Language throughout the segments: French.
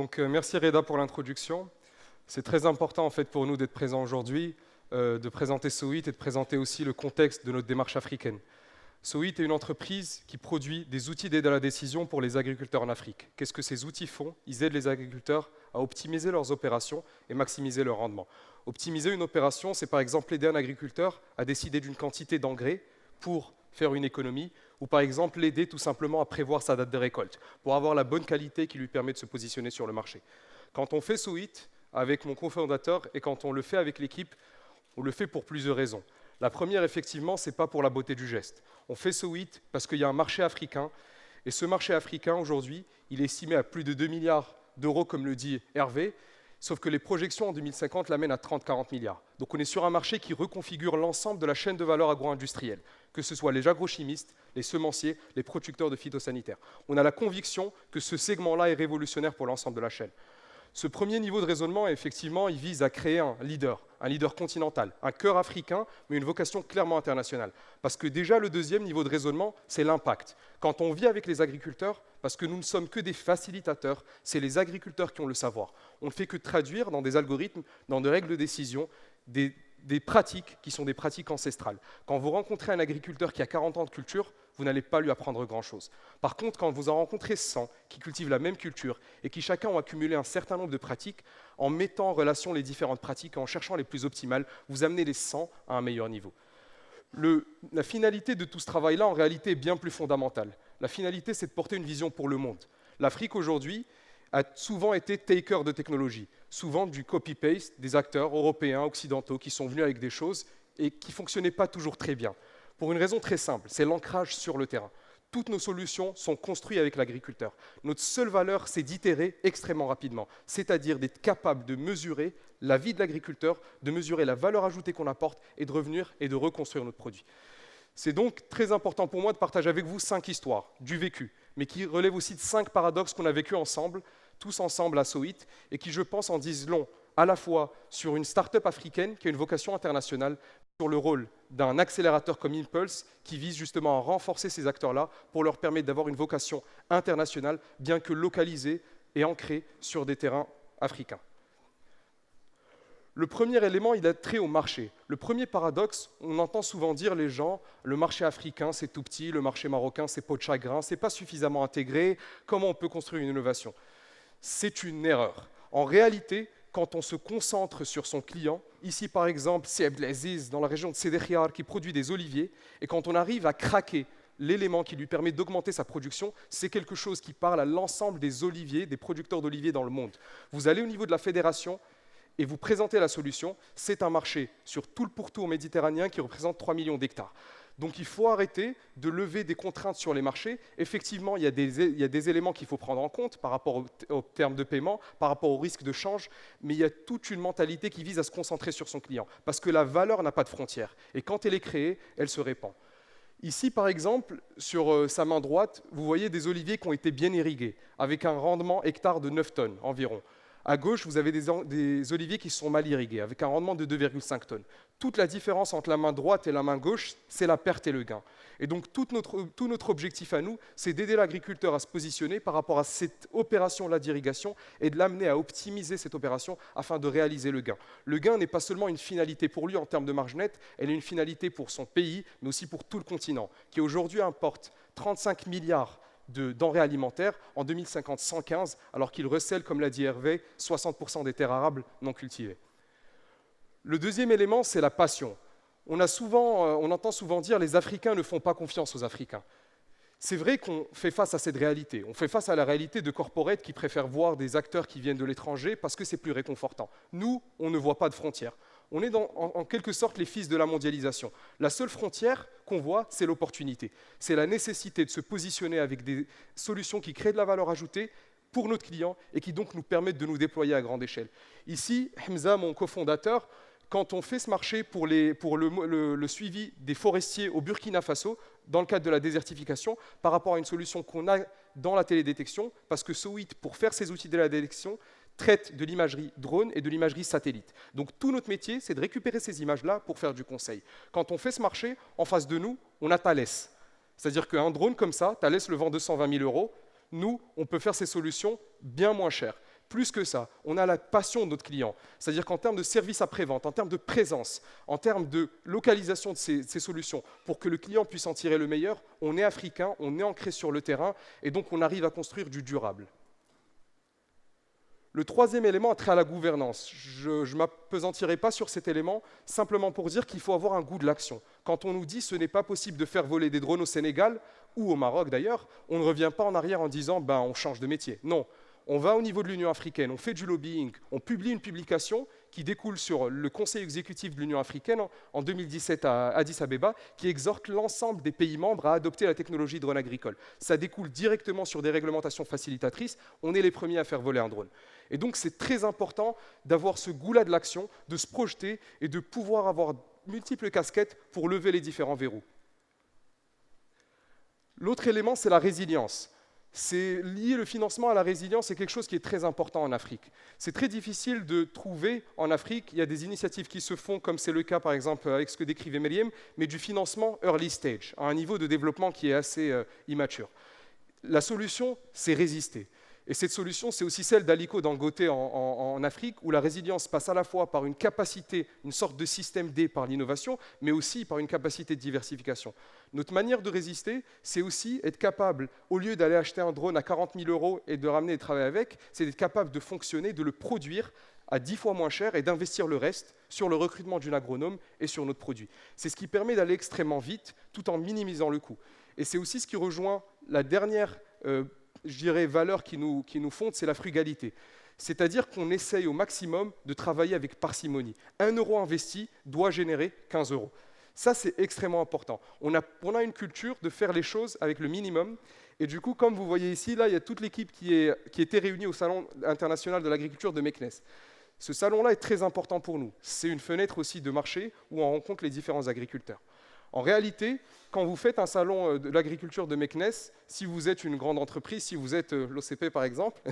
Donc, merci Reda pour l'introduction. C'est très important en fait pour nous d'être présents aujourd'hui, de présenter Sowit et de présenter aussi le contexte de notre démarche africaine. Sowit est une entreprise qui produit des outils d'aide à la décision pour les agriculteurs en Afrique. Qu'est-ce que ces outils font? Ils aident les agriculteurs à optimiser leurs opérations et maximiser leur rendement. Optimiser une opération, c'est par exemple aider un agriculteur à décider d'une quantité d'engrais pour faire une économie, ou par exemple l'aider tout simplement à prévoir sa date de récolte, pour avoir la bonne qualité qui lui permet de se positionner sur le marché. Quand on fait Sowit avec mon cofondateur et quand on le fait avec l'équipe, on le fait pour plusieurs raisons. La première, effectivement, ce n'est pas pour la beauté du geste. On fait Sowit parce qu'il y a un marché africain, et ce marché africain, aujourd'hui, il est estimé à plus de 2 milliards d'euros, comme le dit Hervé, sauf que les projections en 2050 l'amènent à 30-40 milliards. Donc on est sur un marché qui reconfigure l'ensemble de la chaîne de valeur agro-industrielle, que ce soit les agrochimistes, les semenciers, les producteurs de phytosanitaires. On a la conviction que ce segment-là est révolutionnaire pour l'ensemble de la chaîne. Ce premier niveau de raisonnement, effectivement, il vise à créer un leader continental, un cœur africain, mais une vocation clairement internationale. Parce que déjà, le deuxième niveau de raisonnement, c'est l'impact. Quand on vit avec les agriculteurs, parce que nous ne sommes que des facilitateurs, c'est les agriculteurs qui ont le savoir. On ne fait que traduire dans des algorithmes, dans des règles de décision, des pratiques qui sont des pratiques ancestrales. Quand vous rencontrez un agriculteur qui a 40 ans de culture, vous n'allez pas lui apprendre grand-chose. Par contre, quand vous en rencontrez 100 qui cultivent la même culture et qui chacun ont accumulé un certain nombre de pratiques, en mettant en relation les différentes pratiques, en cherchant les plus optimales, vous amenez les 100 à un meilleur niveau. La finalité de tout ce travail-là, en réalité, est bien plus fondamentale. La finalité, c'est de porter une vision pour le monde. L'Afrique, aujourd'hui, a souvent été taker de technologie, souvent du copy-paste des acteurs européens, occidentaux, qui sont venus avec des choses et qui ne fonctionnaient pas toujours très bien. Pour une raison très simple, c'est l'ancrage sur le terrain. Toutes nos solutions sont construites avec l'agriculteur. Notre seule valeur, c'est d'itérer extrêmement rapidement, c'est-à-dire d'être capable de mesurer la vie de l'agriculteur, de mesurer la valeur ajoutée qu'on apporte et de revenir et de reconstruire notre produit. C'est donc très important pour moi de partager avec vous 5 histoires du vécu, mais qui relèvent aussi de 5 paradoxes qu'on a vécu ensemble, tous ensemble à Sowit, et qui, je pense, en disent long, à la fois sur une start-up africaine qui a une vocation internationale, sur le rôle d'un accélérateur comme Impulse, qui vise justement à renforcer ces acteurs-là pour leur permettre d'avoir une vocation internationale, bien que localisée et ancrée sur des terrains africains. Le premier élément, il a trait au marché. Le premier paradoxe, on entend souvent dire les gens, le marché africain c'est tout petit, le marché marocain c'est peau de chagrin, c'est pas suffisamment intégré, comment on peut construire une innovation? C'est une erreur. En réalité, quand on se concentre sur son client, ici par exemple, c'est Abdelaziz dans la région de Sédéchiar qui produit des oliviers, et quand on arrive à craquer l'élément qui lui permet d'augmenter sa production, c'est quelque chose qui parle à l'ensemble des oliviers, des producteurs d'oliviers dans le monde. Vous allez au niveau de la fédération et vous présentez la solution, c'est un marché sur tout le pourtour méditerranéen qui représente 3 millions d'hectares. Donc il faut arrêter de lever des contraintes sur les marchés. Effectivement, il y a des éléments qu'il faut prendre en compte par rapport aux termes de paiement, par rapport au risque de change, mais il y a toute une mentalité qui vise à se concentrer sur son client, parce que la valeur n'a pas de frontières. Et quand elle est créée, elle se répand. Ici, par exemple, sur sa main droite, vous voyez des oliviers qui ont été bien irrigués, avec un rendement hectare de 9 tonnes environ. À gauche, vous avez des oliviers qui sont mal irrigués, avec un rendement de 2,5 tonnes. Toute la différence entre la main droite et la main gauche, c'est la perte et le gain. Et donc, tout notre objectif à nous, c'est d'aider l'agriculteur à se positionner par rapport à cette opération-là d'irrigation et de l'amener à optimiser cette opération afin de réaliser le gain. Le gain n'est pas seulement une finalité pour lui en termes de marge nette, elle est une finalité pour son pays, mais aussi pour tout le continent, qui aujourd'hui importe 35 milliards de denrées alimentaires, en 2050 115, alors qu'il recèle, comme l'a dit Hervé, 60% des terres arables non cultivées. Le deuxième élément, c'est la passion. On entend souvent dire les Africains ne font pas confiance aux Africains. C'est vrai qu'on fait face à cette réalité. On fait face à la réalité de corporates qui préfèrent voir des acteurs qui viennent de l'étranger parce que c'est plus réconfortant. Nous, on ne voit pas de frontières. On est en quelque sorte les fils de la mondialisation. La seule frontière qu'on voit, c'est l'opportunité. C'est la nécessité de se positionner avec des solutions qui créent de la valeur ajoutée pour notre client et qui donc nous permettent de nous déployer à grande échelle. Ici, Hamza, mon cofondateur, quand on fait ce marché pour le suivi des forestiers au Burkina Faso, dans le cadre de la désertification, par rapport à une solution qu'on a dans la télédétection, parce que Sowit, pour faire ces outils de la détection, traite de l'imagerie drone et de l'imagerie satellite. Donc tout notre métier, c'est de récupérer ces images-là pour faire du conseil. Quand on fait ce marché, en face de nous, on a Thales. C'est-à-dire qu'un drone comme ça, Thales le vend 220 000 €. Nous, on peut faire ces solutions bien moins chères. Plus que ça, on a la passion de notre client. C'est-à-dire qu'en termes de service après-vente, en termes de présence, en termes de localisation de ces solutions, pour que le client puisse en tirer le meilleur, on est africain, on est ancré sur le terrain, et donc on arrive à construire du durable. Le troisième élément a trait à la gouvernance. Je ne m'appesantirai pas sur cet élément, simplement pour dire qu'il faut avoir un goût de l'action. Quand on nous dit ce n'est pas possible de faire voler des drones au Sénégal, ou au Maroc d'ailleurs, on ne revient pas en arrière en disant ben, on change de métier. Non, on va au niveau de l'Union africaine, on fait du lobbying, on publie une publication qui découle sur le Conseil exécutif de l'Union africaine en 2017 à Addis Abeba, qui exhorte l'ensemble des pays membres à adopter la technologie drone agricole. Ça découle directement sur des réglementations facilitatrices, on est les premiers à faire voler un drone. Et donc c'est très important d'avoir ce goût-là de l'action, de se projeter et de pouvoir avoir multiples casquettes pour lever les différents verrous. L'autre élément, c'est la résilience. C'est lier le financement à la résilience, c'est quelque chose qui est très important en Afrique. C'est très difficile de trouver en Afrique, il y a des initiatives qui se font, comme c'est le cas par exemple avec ce que décrivait Meriem, mais du financement early stage, à un niveau de développement qui est assez immature. La solution, c'est résister. Et cette solution, c'est aussi celle d'Aliko Dangote en Afrique, où la résilience passe à la fois par une capacité, une sorte de système D par l'innovation, mais aussi par une capacité de diversification. Notre manière de résister, c'est aussi être capable, au lieu d'aller acheter un drone à 40 000 € et de le ramener et de travailler avec, c'est d'être capable de fonctionner, de le produire à 10 fois moins cher et d'investir le reste sur le recrutement d'une agronome et sur notre produit. C'est ce qui permet d'aller extrêmement vite, tout en minimisant le coût. Et c'est aussi ce qui rejoint la dernière je dirais, valeur qui nous fonde, c'est la frugalité. C'est-à-dire qu'on essaye au maximum de travailler avec parcimonie. 1 € investi doit générer 15 €. Ça, c'est extrêmement important. On a une culture de faire les choses avec le minimum. Et du coup, comme vous voyez ici, là, il y a toute l'équipe qui était réunie au Salon international de l'agriculture de Meknes. Ce salon-là est très important pour nous. C'est une fenêtre aussi de marché où on rencontre les différents agriculteurs. En réalité, quand vous faites un salon de l'agriculture de Meknes, si vous êtes une grande entreprise, si vous êtes l'OCP par exemple,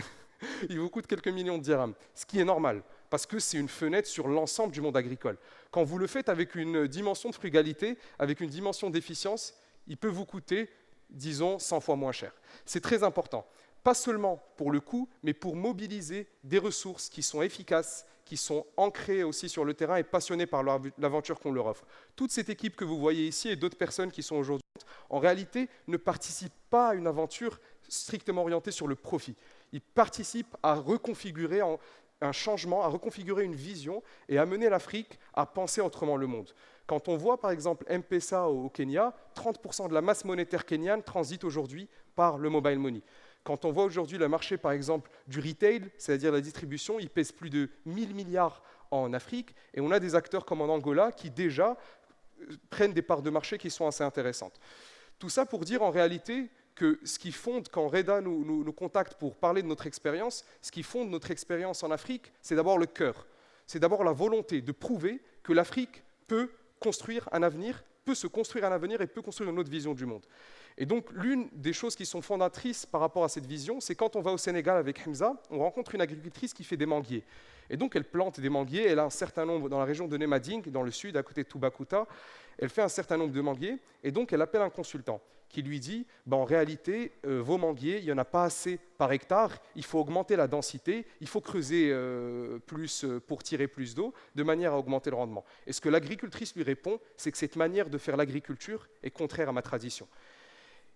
il vous coûte quelques millions de dirhams, ce qui est normal, parce que c'est une fenêtre sur l'ensemble du monde agricole. Quand vous le faites avec une dimension de frugalité, avec une dimension d'efficience, il peut vous coûter, disons, 100 fois moins cher. C'est très important, pas seulement pour le coût, mais pour mobiliser des ressources qui sont efficaces, qui sont ancrés aussi sur le terrain et passionnés par l'aventure qu'on leur offre. Toute cette équipe que vous voyez ici et d'autres personnes qui sont aujourd'hui, en réalité, ne participent pas à une aventure strictement orientée sur le profit. Ils participent à reconfigurer un changement, à reconfigurer une vision et à amener l'Afrique à penser autrement le monde. Quand on voit par exemple M-Pesa au Kenya, 30% de la masse monétaire kenyane transite aujourd'hui par le mobile money. Quand on voit aujourd'hui le marché, par exemple, du retail, c'est-à-dire la distribution, il pèse plus de 1000 milliards en Afrique, et on a des acteurs comme en Angola qui déjà prennent des parts de marché qui sont assez intéressantes. Tout ça pour dire en réalité que ce qui fonde, quand Reda nous contacte pour parler de notre expérience, ce qui fonde notre expérience en Afrique, c'est d'abord le cœur. C'est d'abord la volonté de prouver que l'Afrique peut construire un avenir, peut se construire un avenir et peut construire une autre vision du monde. Et donc, l'une des choses qui sont fondatrices par rapport à cette vision, c'est quand on va au Sénégal avec Hamza, on rencontre une agricultrice qui fait des manguiers. Et donc, elle plante des manguiers, elle a un certain nombre dans la région de Nemading, dans le sud, à côté de Toubacouta, elle fait un certain nombre de manguiers, et donc elle appelle un consultant qui lui dit en réalité, vos manguiers, il n'y en a pas assez par hectare, il faut augmenter la densité, il faut creuser plus pour tirer plus d'eau, de manière à augmenter le rendement. Et ce que l'agricultrice lui répond, c'est que cette manière de faire l'agriculture est contraire à ma tradition.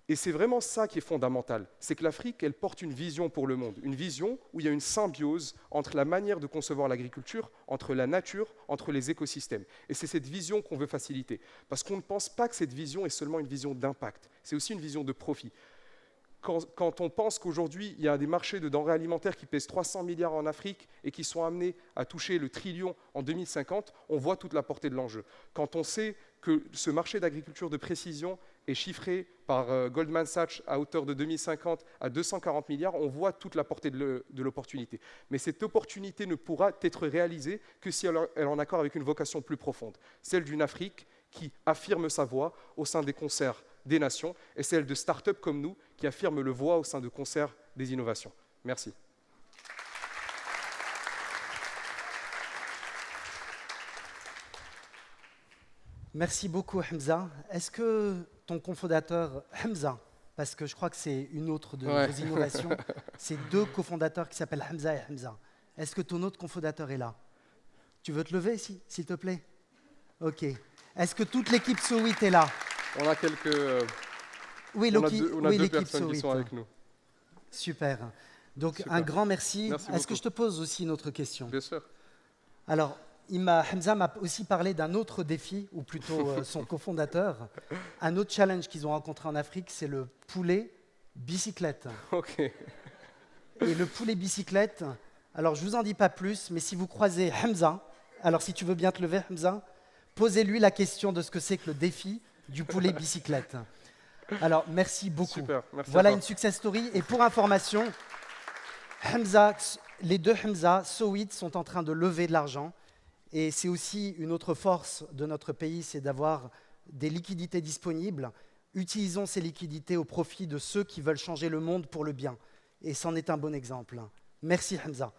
Et c'est vraiment ça qui est fondamental, c'est que l'Afrique, elle porte une vision pour le monde, une vision où il y a une symbiose entre la manière de concevoir l'agriculture, entre la nature, entre les écosystèmes. Et c'est cette vision qu'on veut faciliter, parce qu'on ne pense pas que cette vision est seulement une vision d'impact, c'est aussi une vision de profit. Quand on pense qu'aujourd'hui, il y a des marchés de denrées alimentaires qui pèsent 300 milliards en Afrique et qui sont amenés à toucher le trillion en 2050, on voit toute la portée de l'enjeu. Quand on sait que ce marché d'agriculture de précision est chiffré par Goldman Sachs à hauteur de 2050 à 240 milliards, on voit toute la portée de l'opportunité. Mais cette opportunité ne pourra être réalisée que si elle est en accord avec une vocation plus profonde, celle d'une Afrique qui affirme sa voix au sein des concerts des nations, et celle de start-up comme nous qui affirment le voix au sein de concerts des innovations. Merci. Merci beaucoup Hamza. Est-ce que ton cofondateur Hamza, parce que je crois que c'est une autre de Ouais. vos innovations. C'est 2 cofondateurs qui s'appellent Hamza et Hamza. Est-ce que ton autre cofondateur est là? Tu veux te lever, s'il te plaît? Ok. Est-ce que toute l'équipe Sowit est là? On a quelques. Oui, On a Loki, deux, on a oui, deux l'équipe personnes qui Sowit. sont avec nous. Super. Donc, Super. un grand merci. Merci Est-ce que beaucoup. je te pose aussi une autre question? Bien sûr. Alors, Hamza m'a aussi parlé d'un autre défi, ou plutôt son cofondateur. Un autre challenge qu'ils ont rencontré en Afrique, c'est le poulet bicyclette. Ok. Et le poulet bicyclette, alors je ne vous en dis pas plus, mais si vous croisez Hamza, alors si tu veux bien te lever, Hamza, posez-lui la question de ce que c'est que le défi du poulet bicyclette. Alors, merci beaucoup. Super. Merci. Voilà à toi. une success story. Et pour information, Hamza, les 2 Hamza, Sowit, sont en train de lever de l'argent. Et c'est aussi une autre force de notre pays, c'est d'avoir des liquidités disponibles. Utilisons ces liquidités au profit de ceux qui veulent changer le monde pour le bien. Et c'en est un bon exemple. Merci Hamza.